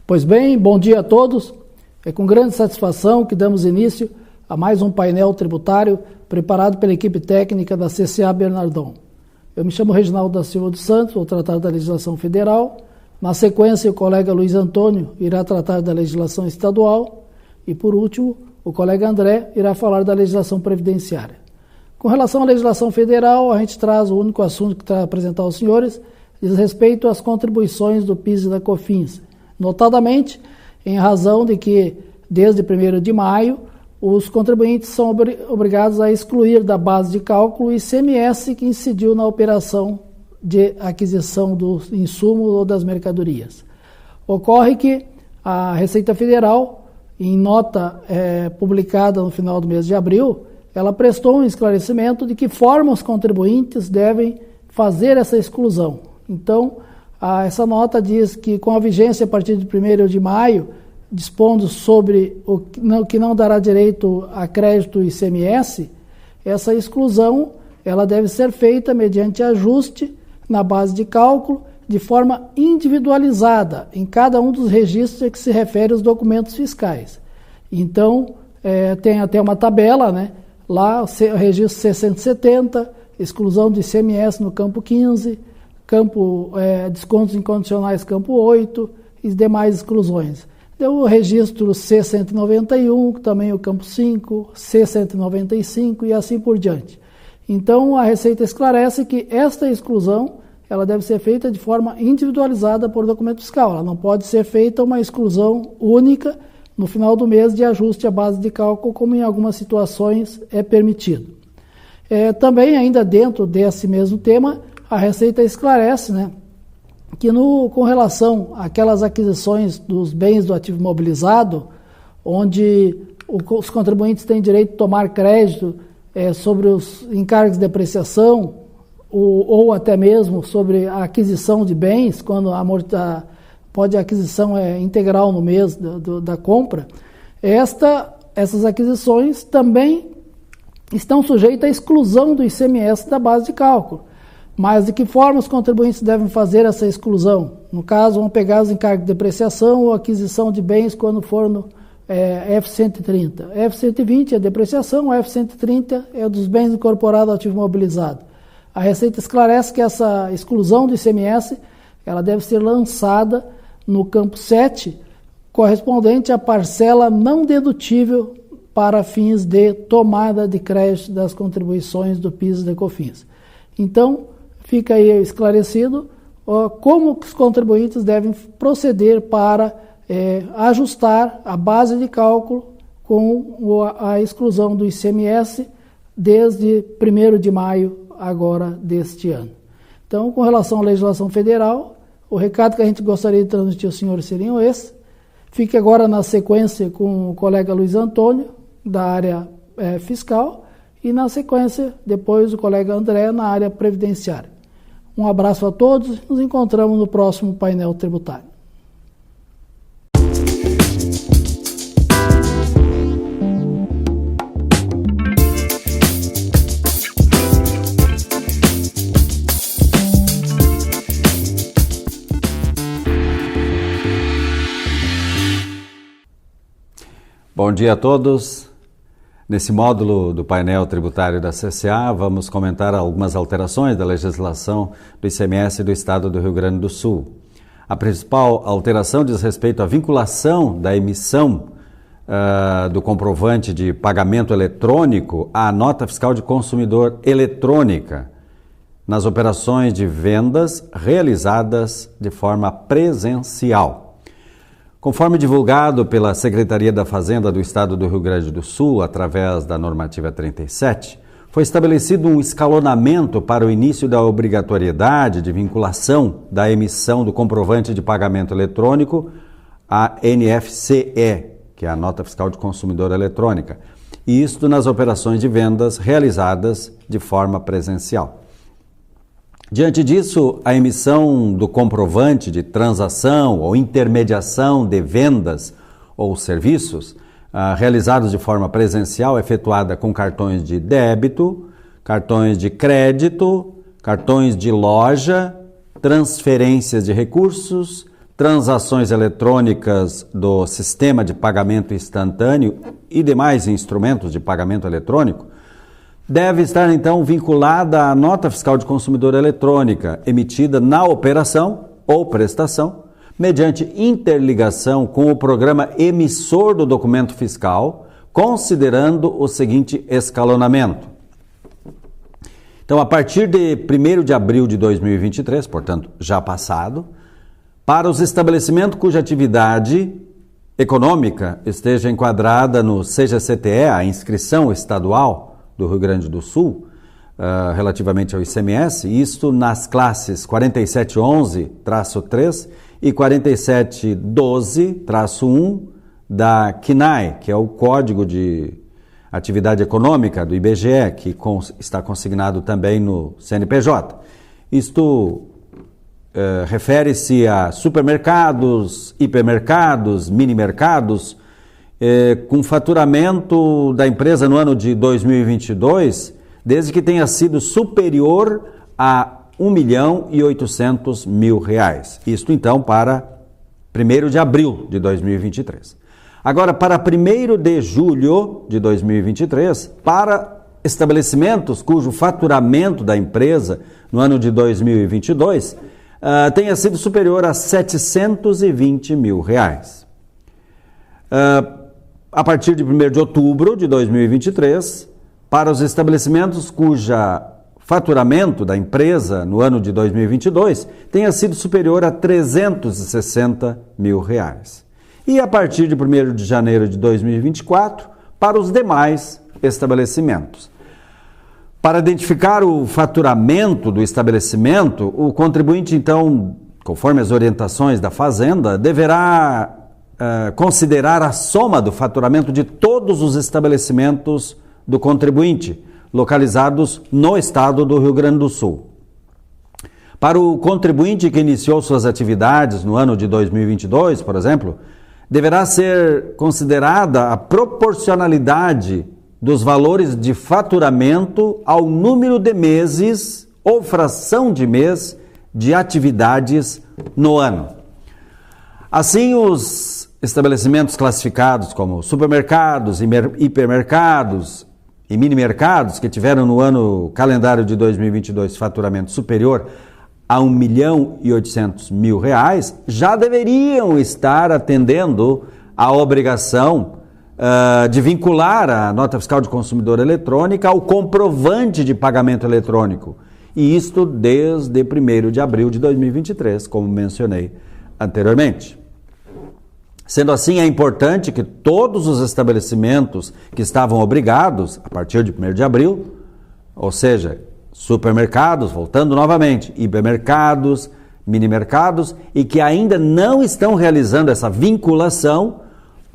Pois bem, bom dia a todos. É com grande satisfação que damos início a mais um painel tributário preparado pela equipe técnica da CCA Bernardão. Eu me chamo Reginaldo da Silva dos Santos, vou tratar da legislação federal. Na sequência, o colega Luiz Antônio irá tratar da legislação estadual. E, por último, o colega André irá falar da legislação previdenciária. Com relação à legislação federal, a gente traz o único assunto que está a apresentar aos senhores, diz respeito às contribuições do PIS e da COFINS. Notadamente, em razão de que, desde 1º de maio, os contribuintes são obrigados a excluir da base de cálculo o ICMS que incidiu na operação de aquisição do insumo ou das mercadorias. Ocorre que a Receita Federal, em nota publicada no final do mês de abril, ela prestou um esclarecimento de que forma os contribuintes devem fazer essa exclusão. Então, essa nota diz que, com a vigência a partir de 1º de maio, dispondo sobre o que não dará direito a crédito ICMS, essa exclusão ela deve ser feita mediante ajuste na base de cálculo de forma individualizada em cada um dos registros a que se refere aos documentos fiscais. Então, tem até uma tabela, né? Lá, o registro 670, exclusão do ICMS no campo 15, descontos incondicionais campo 8 e demais exclusões. Deu o registro C191, também o campo 5, C195 e assim por diante. Então, a Receita esclarece que esta exclusão ela deve ser feita de forma individualizada por documento fiscal. Ela não pode ser feita uma exclusão única no final do mês de ajuste à base de cálculo, como em algumas situações é permitido. Também, ainda dentro desse mesmo tema, a Receita esclarece, né, que com relação àquelas aquisições dos bens do ativo imobilizado, onde os contribuintes têm direito de tomar crédito sobre os encargos de depreciação ou até mesmo sobre a aquisição de bens, quando a aquisição é integral no mês da compra, essas aquisições também estão sujeitas à exclusão do ICMS da base de cálculo. Mas de que forma os contribuintes devem fazer essa exclusão? No caso, vão pegar os encargos de depreciação ou aquisição de bens quando for no F-130. F-120 é depreciação, o F-130 é dos bens incorporados ao ativo imobilizado. A Receita esclarece que essa exclusão do ICMS ela deve ser lançada no campo 7, correspondente à parcela não dedutível para fins de tomada de crédito das contribuições do PIS e da COFINS. Então, fica aí esclarecido como os contribuintes devem proceder para ajustar a base de cálculo com a exclusão do ICMS desde 1º de maio agora deste ano. Então, com relação à legislação federal, o recado que a gente gostaria de transmitir aos senhores seriam esses. Fique agora na sequência com o colega Luiz Antônio, da área fiscal, e na sequência, depois, o colega André, na área previdenciária. Um abraço a todos, nos encontramos no próximo painel tributário. Bom dia a todos. Nesse módulo do painel tributário da CCA, vamos comentar algumas alterações da legislação do ICMS do Estado do Rio Grande do Sul. A principal alteração diz respeito à vinculação da emissão do comprovante de pagamento eletrônico à nota fiscal de consumidor eletrônica nas operações de vendas realizadas de forma presencial. Conforme divulgado pela Secretaria da Fazenda do Estado do Rio Grande do Sul, através da normativa 37, foi estabelecido um escalonamento para o início da obrigatoriedade de vinculação da emissão do comprovante de pagamento eletrônico à NFCE, que é a Nota Fiscal de Consumidor Eletrônica, e isto nas operações de vendas realizadas de forma presencial. Diante disso, a emissão do comprovante de transação ou intermediação de vendas ou serviços realizados de forma presencial, efetuada com cartões de débito, cartões de crédito, cartões de loja, transferências de recursos, transações eletrônicas do sistema de pagamento instantâneo e demais instrumentos de pagamento eletrônico, deve estar então vinculada à nota fiscal de consumidor eletrônica emitida na operação ou prestação, mediante interligação com o programa emissor do documento fiscal, considerando o seguinte escalonamento. Então, a partir de 1º de abril de 2023, portanto, já passado, para os estabelecimentos cuja atividade econômica esteja enquadrada no CGCTE, a inscrição estadual do Rio Grande do Sul, relativamente ao ICMS, isto nas classes 4711-3 e 4712-1 da CNAE, que é o Código de Atividade Econômica do IBGE, que está consignado também no CNPJ. Isto refere-se a supermercados, hipermercados, mini-mercados, com faturamento da empresa no ano de 2022, desde que tenha sido superior a R$1.800.000. Isto, então, para 1º de abril de 2023. Agora, para 1º de julho de 2023, para estabelecimentos cujo faturamento da empresa no ano de 2022 tenha sido superior a R$720.000. A partir de 1º de outubro de 2023, para os estabelecimentos cuja faturamento da empresa no ano de 2022 tenha sido superior a R$360.000. E a partir de 1º de janeiro de 2024, para os demais estabelecimentos. Para identificar o faturamento do estabelecimento, o contribuinte, então, conforme as orientações da Fazenda, deverá considerar a soma do faturamento de todos os estabelecimentos do contribuinte, localizados no estado do Rio Grande do Sul. Para o contribuinte que iniciou suas atividades no ano de 2022, por exemplo, deverá ser considerada a proporcionalidade dos valores de faturamento ao número de meses ou fração de mês de atividades no ano. Assim, os estabelecimentos classificados como supermercados, hipermercados e mini-mercados que tiveram no ano calendário de 2022 faturamento superior a R$1.800.000 já deveriam estar atendendo à obrigação de vincular a nota fiscal de consumidor eletrônica ao comprovante de pagamento eletrônico. E isto desde 1º de abril de 2023, como mencionei anteriormente. Sendo assim, é importante que todos os estabelecimentos que estavam obrigados, a partir de 1º de abril, ou seja, supermercados, voltando novamente, hipermercados, mini-mercados, e que ainda não estão realizando essa vinculação,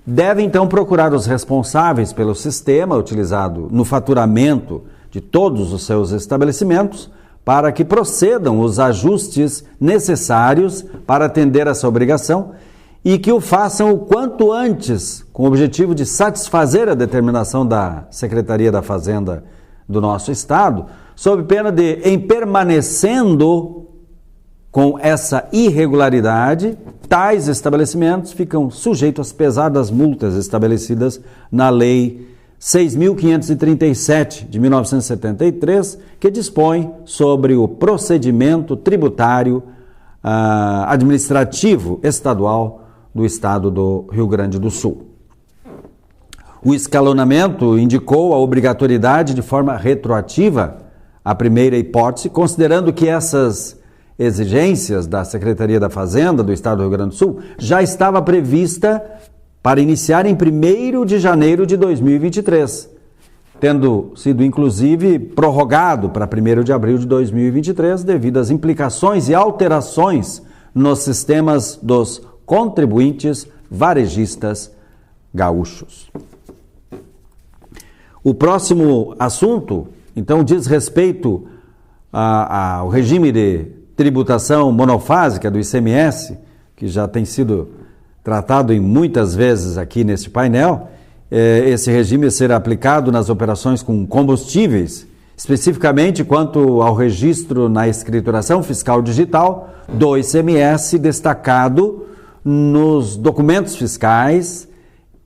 devem então procurar os responsáveis pelo sistema utilizado no faturamento de todos os seus estabelecimentos para que procedam os ajustes necessários para atender essa obrigação e que o façam o quanto antes, com o objetivo de satisfazer a determinação da Secretaria da Fazenda do nosso Estado, sob pena de, em permanecendo com essa irregularidade, tais estabelecimentos ficam sujeitos às pesadas multas estabelecidas na Lei 6.537 de 1973, que dispõe sobre o procedimento tributário administrativo estadual do Estado do Rio Grande do Sul. O escalonamento indicou a obrigatoriedade de forma retroativa à primeira hipótese, considerando que essas exigências da Secretaria da Fazenda do Estado do Rio Grande do Sul já estava prevista para iniciar em 1º de janeiro de 2023, tendo sido inclusive prorrogado para 1º de abril de 2023 devido às implicações e alterações nos sistemas dos contribuintes varejistas gaúchos. O próximo assunto, então, diz respeito ao regime de tributação monofásica do ICMS, que já tem sido tratado em muitas vezes aqui neste painel. Esse regime será aplicado nas operações com combustíveis, especificamente quanto ao registro na escrituração fiscal digital do ICMS destacado nos documentos fiscais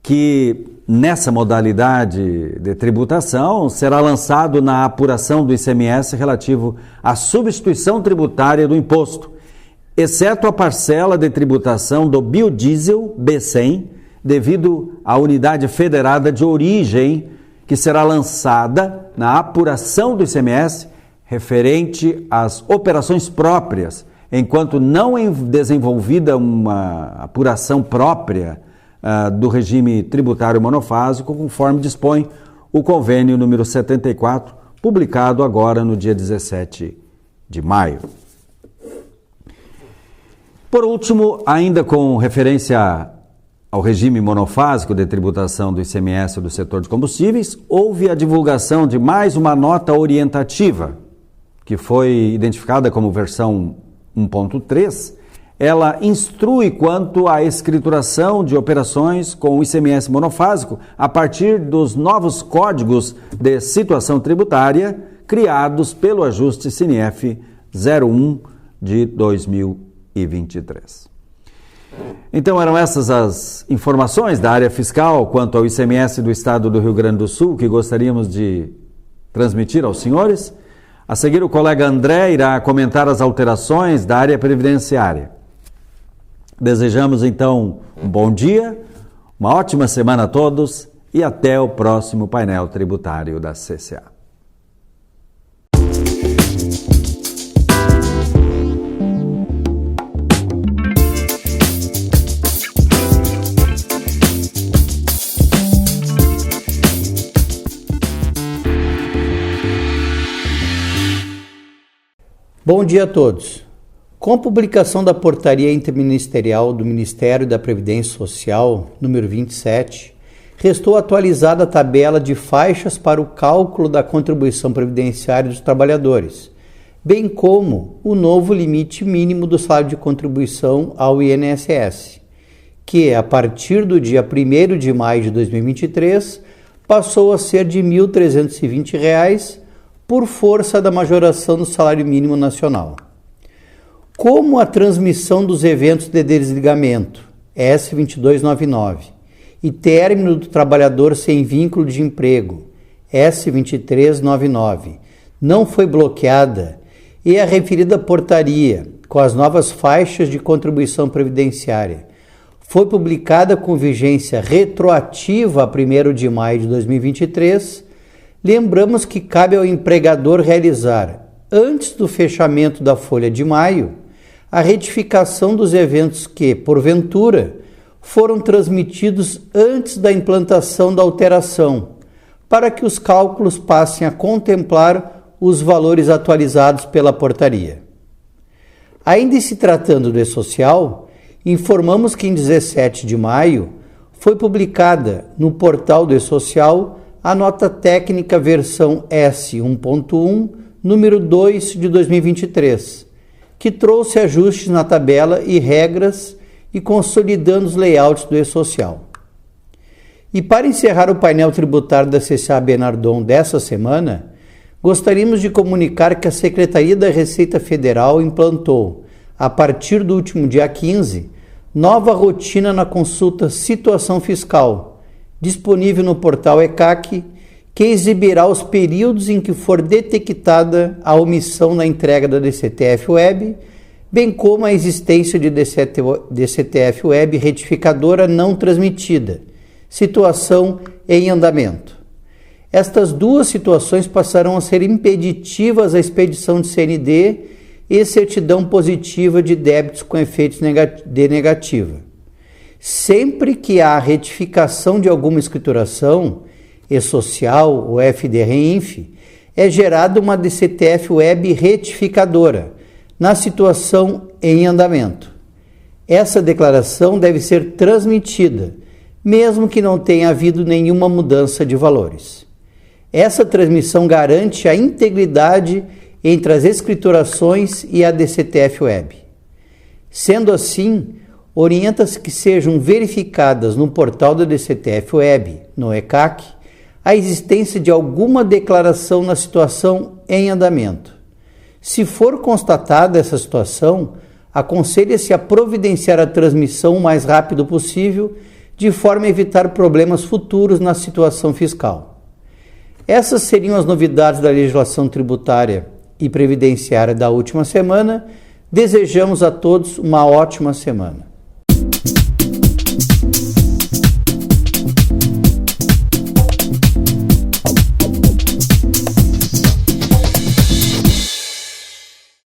que, nessa modalidade de tributação, será lançado na apuração do ICMS relativo à substituição tributária do imposto, exceto a parcela de tributação do biodiesel B100, devido à unidade federada de origem, que será lançada na apuração do ICMS referente às operações próprias, enquanto não desenvolvida uma apuração própria do regime tributário monofásico, conforme dispõe o convênio número 74, publicado agora no dia 17 de maio. Por último, ainda com referência ao regime monofásico de tributação do ICMS do setor de combustíveis, houve a divulgação de mais uma nota orientativa, que foi identificada como versão 1.3, ela instrui quanto à escrituração de operações com o ICMS monofásico a partir dos novos códigos de situação tributária criados pelo ajuste CINIEF 01 de 2023. Então eram essas as informações da área fiscal quanto ao ICMS do Estado do Rio Grande do Sul que gostaríamos de transmitir aos senhores. A seguir, o colega André irá comentar as alterações da área previdenciária. Desejamos, então, um bom dia, uma ótima semana a todos e até o próximo painel tributário da CCA. Bom dia a todos. Com a publicação da Portaria Interministerial do Ministério da Previdência Social, número 27, restou atualizada a tabela de faixas para o cálculo da contribuição previdenciária dos trabalhadores, bem como o novo limite mínimo do salário de contribuição ao INSS, que, a partir do dia 1º de maio de 2023, passou a ser de R$ 1.320, por força da majoração do salário mínimo nacional. Como a transmissão dos eventos de desligamento, S2299, e término do trabalhador sem vínculo de emprego, S2399, não foi bloqueada e a referida portaria, com as novas faixas de contribuição previdenciária, foi publicada com vigência retroativa a 1º de maio de 2023, lembramos que cabe ao empregador realizar, antes do fechamento da folha de maio, a retificação dos eventos que, porventura, foram transmitidos antes da implantação da alteração, para que os cálculos passem a contemplar os valores atualizados pela portaria. Ainda se tratando do E-Social, informamos que em 17 de maio foi publicada no portal do E-Social a nota técnica versão S1.1, número 2 de 2023, que trouxe ajustes na tabela e regras e consolidando os layouts do E-Social. E para encerrar o painel tributário da CCA Bernardon dessa semana, gostaríamos de comunicar que a Secretaria da Receita Federal implantou, a partir do último dia 15, nova rotina na consulta Situação Fiscal, disponível no portal ECAC, que exibirá os períodos em que for detectada a omissão na entrega da DCTF Web, bem como a existência de DCTF Web retificadora não transmitida, situação em andamento. Estas duas situações passarão a ser impeditivas à expedição de CND e certidão positiva de débitos com efeitos de negativa. Sempre que há retificação de alguma escrituração, E-Social ou FDRINF, é gerada uma DCTF Web retificadora, na situação em andamento. Essa declaração deve ser transmitida, mesmo que não tenha havido nenhuma mudança de valores. Essa transmissão garante a integridade entre as escriturações e a DCTF Web. Sendo assim, orienta-se que sejam verificadas no portal da DCTF Web, no ECAC, a existência de alguma declaração na situação em andamento. Se for constatada essa situação, aconselha-se a providenciar a transmissão o mais rápido possível, de forma a evitar problemas futuros na situação fiscal. Essas seriam as novidades da legislação tributária e previdenciária da última semana. Desejamos a todos uma ótima semana.